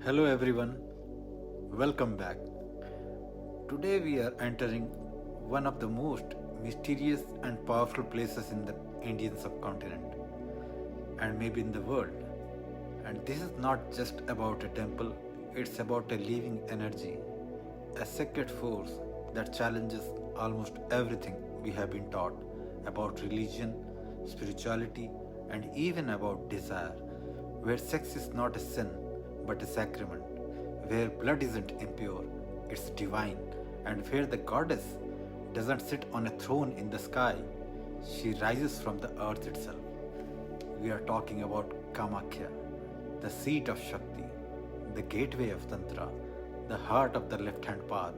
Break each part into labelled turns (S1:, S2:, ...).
S1: Hello everyone, welcome back. Today we are entering one of the most mysterious and powerful places in the Indian subcontinent and maybe in the world. And this is not just about a temple, it's about a living energy, a sacred force that challenges almost everything we have been taught about religion, spirituality, and even about desire, where sex is not a sin but a sacrament, where blood isn't impure, it's divine, and where the goddess doesn't sit on a throne in the sky, she rises from the earth itself. We are talking about Kamakhya, the seat of Shakti, the gateway of Tantra, the heart of the left hand path.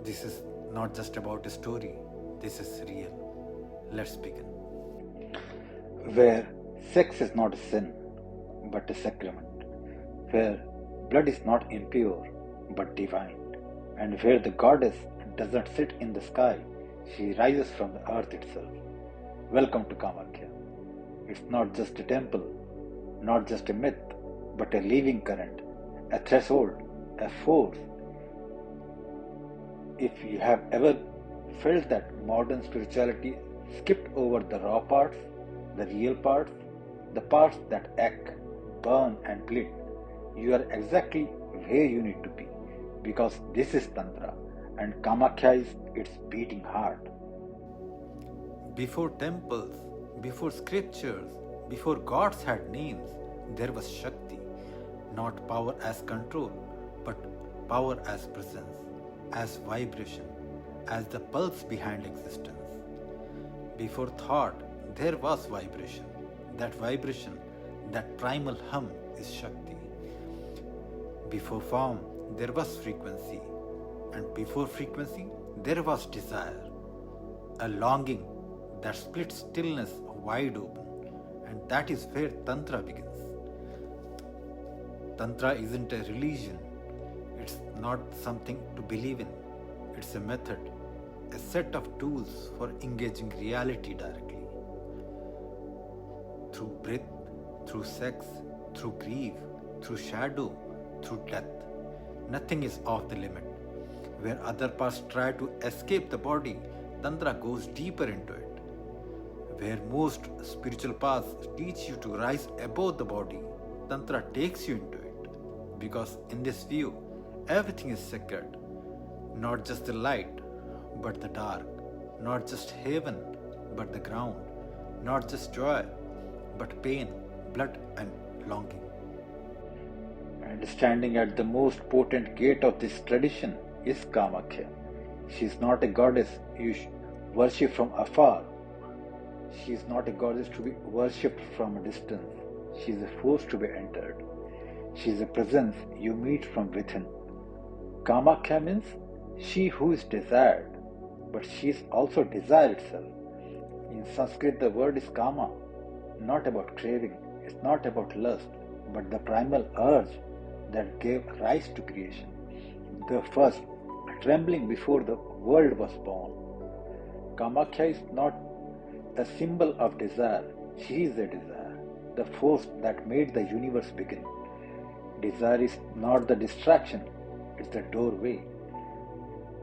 S1: This is not just about a story, this is real. Let's begin. Where sex is not a sin, but a sacrament, where blood is not impure, but divine, and where the goddess doesn't sit in the sky, she rises from the earth itself. Welcome to Kamakhya. It's not just a temple, not just a myth, but a living current, a threshold, a force. If you have ever felt that modern spirituality skipped over the raw parts, the real parts, the parts that ache, burn and bleed, you are exactly where you need to be, because this is Tantra and Kamakhya is its beating heart. Before temples, before scriptures, before gods had names, there was Shakti, not power as control, but power as presence, as vibration, as the pulse behind existence. Before thought, there was vibration. That vibration, that primal hum is Shakti. Before form, there was frequency, and before frequency, there was desire, a longing that split stillness wide open, and that is where Tantra begins. Tantra isn't a religion, it's not something to believe in, it's a method, a set of tools for engaging reality directly. Through breath, through sex, through grief, through shadow, through death. Nothing is off the limit. Where other paths try to escape the body, Tantra goes deeper into it. Where most spiritual paths teach you to rise above the body, Tantra takes you into it. Because in this view, everything is sacred. Not just the light, but the dark. Not just heaven, but the ground. Not just joy, but pain, blood and longing. And standing at the most potent gate of this tradition is Kamakhya. She is not a goddess you worship from afar. She is not a goddess to be worshipped from a distance. She is a force to be entered. She is a presence you meet from within. Kamakhya means she who is desired, but she is also desire itself. In Sanskrit, the word is Kama, not about craving, it's not about lust, but the primal urge that gave rise to creation. The first, trembling before the world was born. Kamakhya is not a symbol of desire, she is a desire, the force that made the universe begin. Desire is not the distraction, it's the doorway.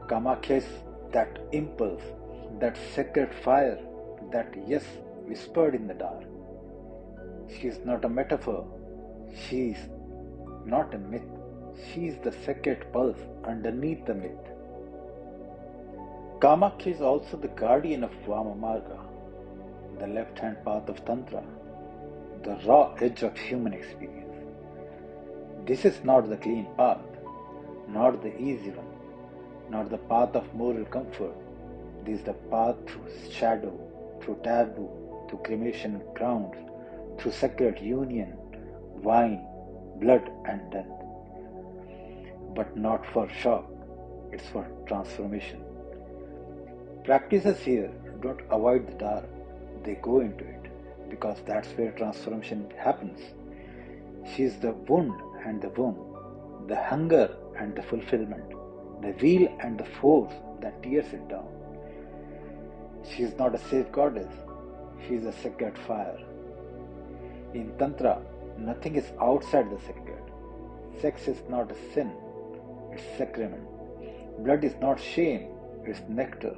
S1: Kamakhya is that impulse, that sacred fire, that yes whispered in the dark. She is not a metaphor, she is not a myth, she is the sacred pulse underneath the myth. Kamakhya is also the guardian of Vama Marga, the left-hand path of Tantra, the raw edge of human experience. This is not the clean path, not the easy one, not the path of moral comfort. This is the path through shadow, through taboo, through cremation grounds, through sacred union, wine, blood and death. But not for shock, it's for transformation. Practices here don't avoid the dark, they go into it, because that's where transformation happens. She is the wound and the womb, the hunger and the fulfillment, the wheel and the force that tears it down. She is not a safe goddess, she is a sacred fire. In Tantra, nothing is outside the sacred. Sex is not a sin, it's sacrament. Blood is not shame, it's nectar.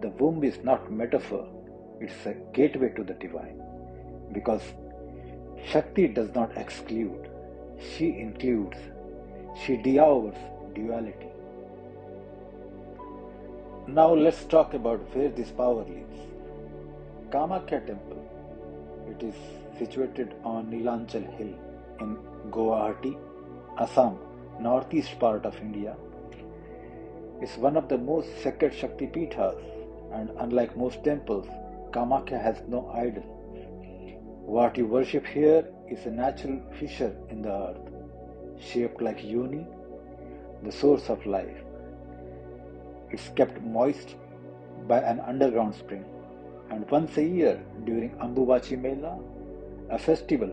S1: The womb is not metaphor, it's a gateway to the divine. Because Shakti does not exclude, she includes, she devours duality. Now let's talk about where this power lives. Kamakhya Temple. It is situated on Neelanchal Hill in Guwahati, Assam, northeast part of India. It's one of the most sacred Shakti Pithas, and unlike most temples, Kamakhya has no idol. What you worship here is a natural fissure in the earth, shaped like Yoni, the source of life. It's kept moist by an underground spring, and once a year during Ambubachi Mela, a festival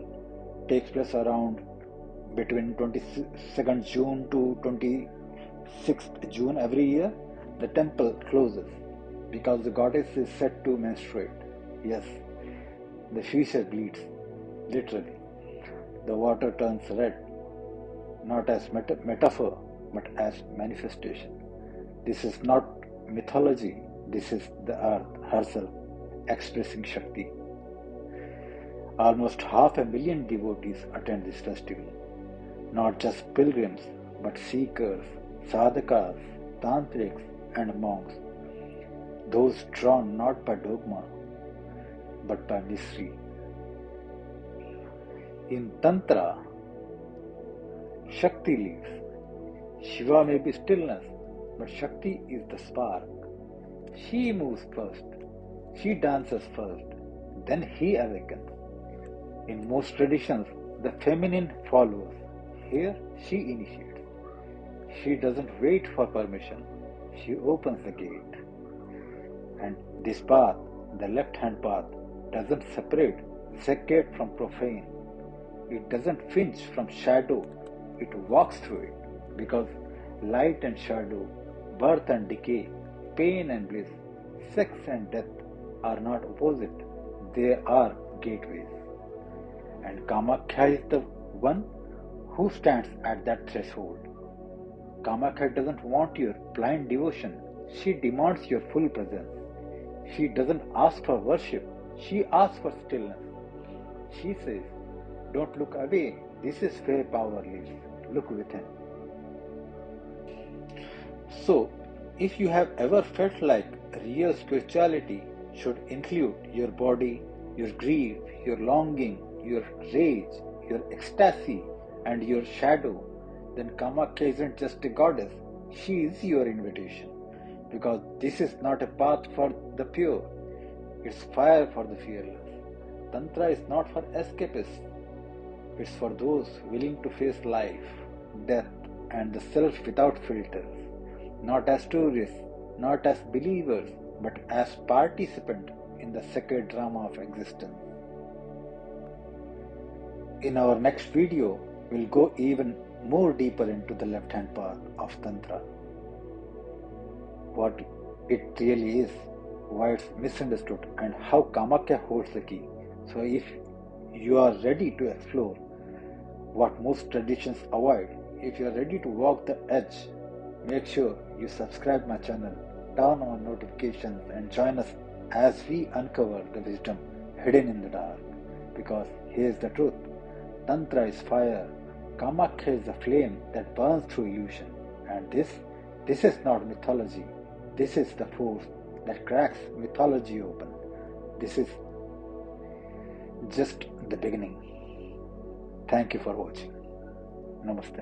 S1: takes place around between 22nd June to 26th June every year. The temple closes because the goddess is said to menstruate. Yes, the fissure bleeds, literally. The water turns red, not as metaphor, but as manifestation. This is not mythology, this is the earth herself expressing Shakti. Almost 500,000 devotees attend this festival. Not just pilgrims, but seekers, sadhakas, tantrics, and monks. Those drawn not by dogma, but by mystery. In Tantra, Shakti lives. Shiva may be stillness, but Shakti is the spark. She moves first, she dances first, then he awakens. In most traditions, the feminine follows. Here, she initiates. She doesn't wait for permission, she opens the gate. And this path, the left-hand path, doesn't separate sacred from profane. It doesn't flinch from shadow, it walks through it. Because light and shadow, birth and decay, pain and bliss, sex and death are not opposite, they are gateways. And Kamakhya is the one who stands at that threshold. Kamakhya doesn't want your blind devotion, she demands your full presence. She doesn't ask for worship, she asks for stillness. She says, don't look away, this is where power lives, look within. So, if you have ever felt like real spirituality should include your body, your grief, your longing, your rage, your ecstasy, and your shadow, then Kamakhya isn't just a goddess, she is your invitation. Because this is not a path for the pure, it's fire for the fearless. Tantra is not for escapists, it's for those willing to face life, death, and the self without filters. Not as tourists, not as believers, but as participants in the sacred drama of existence. In our next video, we'll go even more deeper into the left-hand path of Tantra. What it really is, why it's misunderstood, and how Kamakhya holds the key. So if you are ready to explore what most traditions avoid, if you are ready to walk the edge, make sure you subscribe my channel, turn on notifications, and join us as we uncover the wisdom hidden in the dark. Because here's the truth, Tantra is fire, Kamakhya is the flame that burns through illusion, and this is not mythology, this is the force that cracks mythology open. This is just the beginning. Thank you for watching. Namaste.